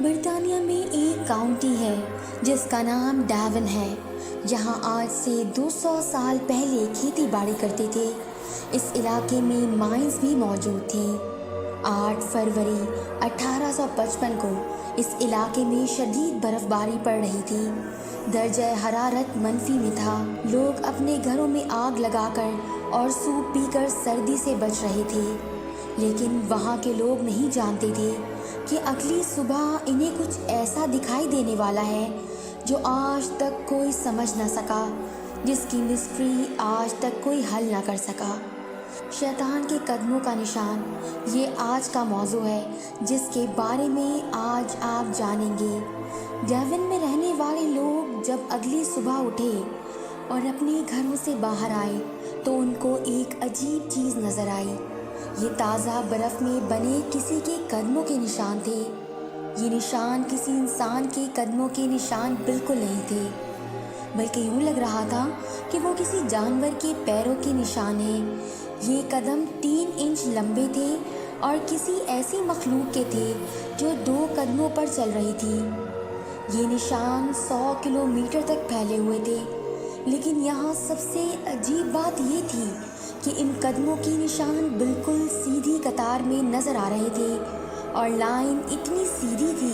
برطانیہ میں ایک کاؤنٹی ہے جس کا نام ڈیون ہے، جہاں آج سے 200 سال پہلے کھیتی باڑی کرتے تھے۔ اس علاقے میں مائنز بھی موجود تھے۔ 8 فروری 1855 کو اس علاقے میں شدید برف باری پڑ رہی تھی۔ درجہ حرارت منفی میں تھا۔ لوگ اپنے گھروں میں آگ لگا کر اور سوپ پی کر سردی سے بچ رہے تھے، لیکن وہاں کے لوگ نہیں جانتے تھے کہ اگلی صبح انہیں کچھ ایسا دکھائی دینے والا ہے جو آج تک کوئی سمجھ نہ سکا، جس کی مسٹری آج تک کوئی حل نہ کر سکا۔ شیطان کے قدموں کا نشان، یہ آج کا موضوع ہے جس کے بارے میں آج آپ جانیں گے۔ ڈیون میں رہنے والے لوگ جب اگلی صبح اٹھے اور اپنے گھروں سے باہر آئے تو ان کو ایک عجیب چیز نظر آئی۔ یہ تازہ برف میں بنے کسی کے قدموں کے نشان تھے۔ یہ نشان کسی انسان کے قدموں کے نشان بالکل نہیں تھے، بلکہ یوں لگ رہا تھا کہ وہ کسی جانور کے پیروں کے نشان ہیں۔ یہ قدم 3 انچ لمبے تھے اور کسی ایسی مخلوق کے تھے جو 2 قدموں پر چل رہی تھی۔ یہ نشان 100 کلومیٹر تک پھیلے ہوئے تھے، لیکن یہاں سب سے عجیب بات یہ تھی کہ ان قدموں کی نشان بالکل سیدھی قطار میں نظر آ رہے تھے، اور لائن اتنی سیدھی تھی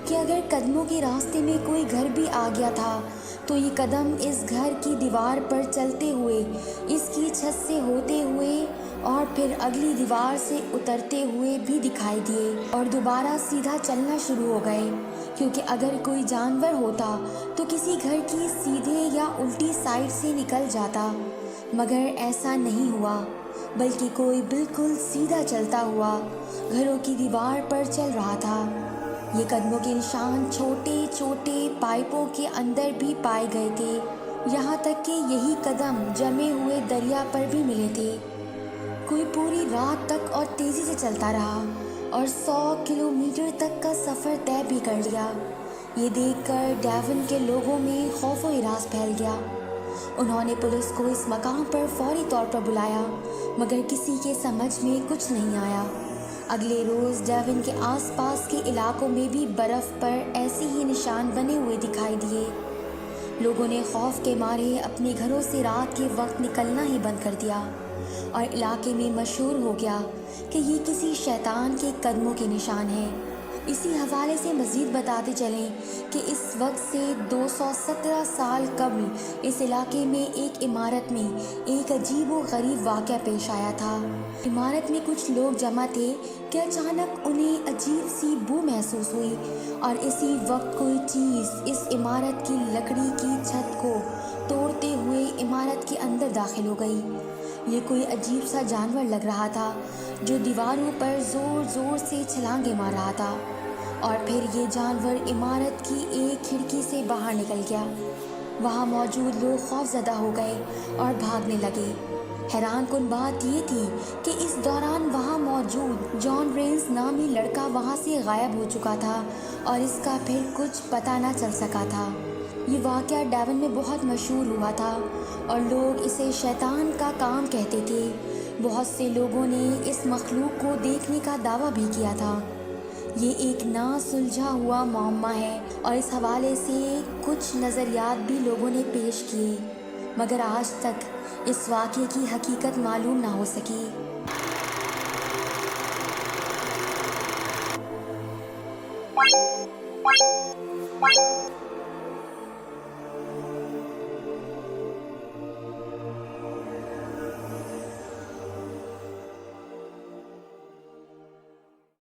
کہ اگر قدموں کے راستے میں کوئی گھر بھی آ گیا تھا تو یہ قدم اس گھر کی دیوار پر چلتے ہوئے، اس کی چھت سے ہوتے ہوئے اور پھر اگلی دیوار سے اترتے ہوئے بھی دکھائی دیے اور دوبارہ سیدھا چلنا شروع ہو گئے، کیونکہ اگر کوئی جانور ہوتا تو کسی گھر کی سیدھے یا الٹی سائڈ سے نکل جاتا، مگر ایسا نہیں ہوا، بلکہ کوئی بالکل سیدھا چلتا ہوا گھروں کی دیوار پر چل رہا تھا۔ یہ قدموں کے نشان چھوٹے چھوٹے پائپوں کے اندر بھی پائے گئے تھے، یہاں تک کہ یہی قدم جمے ہوئے دریا پر بھی ملے تھے۔ کوئی پوری رات تک اور تیزی سے چلتا رہا اور 100 کلومیٹر تک کا سفر طے بھی کر لیا۔ یہ دیکھ کر ڈیون کے لوگوں میں خوف و ہراس پھیل گیا۔ انہوں نے پولیس کو اس مقام پر فوری طور پر بلایا، مگر کسی کے سمجھ میں کچھ نہیں آیا۔ اگلے روز ڈیون کے آس پاس کے علاقوں میں بھی برف پر ایسے ہی نشان بنے ہوئے دکھائی دیے۔ لوگوں نے خوف کے مارے اپنے گھروں سے رات کے وقت نکلنا ہی بند کر دیا، اور علاقے میں مشہور ہو گیا کہ یہ کسی شیطان کے قدموں کے نشان ہیں۔ اسی حوالے سے مزید بتاتے چلیں کہ اس وقت سے 217 سال قبل اس علاقے میں ایک عمارت میں ایک عجیب و غریب واقعہ پیش آیا تھا۔ عمارت میں کچھ لوگ جمع تھے کہ اچانک انہیں عجیب سی بو محسوس ہوئی، اور اسی وقت کوئی چیز اس عمارت کی لکڑی کی چھت کو توڑتے ہوئے عمارت کے اندر داخل ہو گئی۔ یہ کوئی عجیب سا جانور لگ رہا تھا جو دیواروں پر زور زور سے چھلانگیں مار رہا تھا، اور پھر یہ جانور عمارت کی ایک کھڑکی سے باہر نکل گیا۔ وہاں موجود لوگ خوف زدہ ہو گئے اور بھاگنے لگے۔ حیران کن بات یہ تھی کہ اس دوران وہاں موجود جان رینز نامی لڑکا وہاں سے غائب ہو چکا تھا، اور اس کا پھر کچھ پتہ نہ چل سکا تھا۔ یہ واقعہ ڈیون میں بہت مشہور ہوا تھا، اور لوگ اسے شیطان کا کام کہتے تھے۔ بہت سے لوگوں نے اس مخلوق کو دیکھنے کا دعویٰ بھی کیا تھا۔ یہ ایک نا سلجھا ہوا معمہ ہے، اور اس حوالے سے کچھ نظریات بھی لوگوں نے پیش کیے، مگر آج تک اس واقعے کی حقیقت معلوم نہ ہو سکی۔